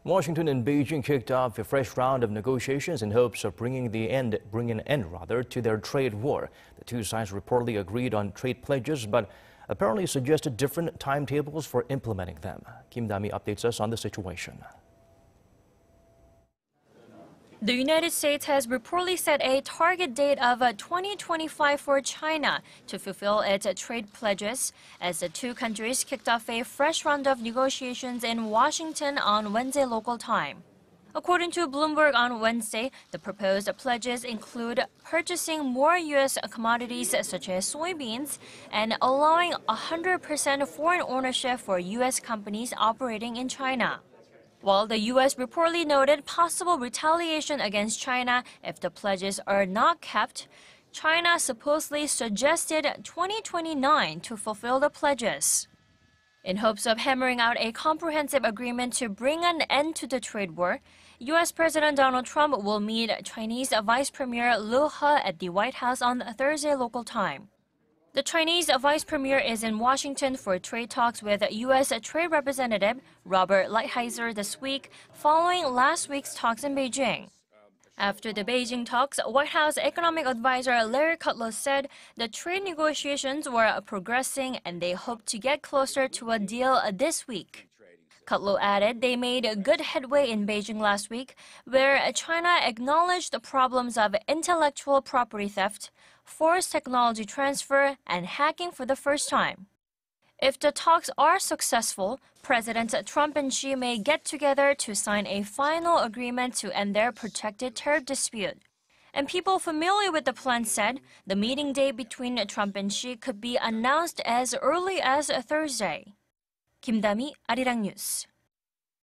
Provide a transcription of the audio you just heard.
Washington and Beijing kicked off a fresh round of negotiations in hopes of bringing an end to their trade war. The two sides reportedly agreed on trade pledges, but apparently suggested different timetables for implementing them. Kim Dami updates us on the situation. The United States has reportedly set a target date of 2025 for China to fulfill its trade pledges, as the two countries kicked off a fresh round of negotiations in Washington on Wednesday local time. According to Bloomberg on Wednesday, the proposed pledges include purchasing more U.S. commodities such as soybeans and allowing 100% foreign ownership for U.S. companies operating in China. While the U.S. reportedly noted possible retaliation against China if the pledges are not kept, China supposedly suggested 2029 to fulfill the pledges. In hopes of hammering out a comprehensive agreement to bring an end to the trade war, U.S. President Donald Trump will meet Chinese Vice Premier Liu He at the White House on Thursday local time. The Chinese Vice Premier is in Washington for trade talks with U.S. Trade Representative Robert Lighthizer this week, following last week's talks in Beijing. After the Beijing talks, White House economic advisor Larry Kudlow said the trade negotiations were progressing and they hope to get closer to a deal this week. Kudlow added they made good headway in Beijing last week, where China acknowledged the problems of intellectual property theft, forced technology transfer, and hacking for the first time. If the talks are successful, Presidents Trump and Xi may get together to sign a final agreement to end their protected tariff dispute. And people familiar with the plan said the meeting date between Trump and Xi could be announced as early as Thursday. Kim Dami, Arirang News.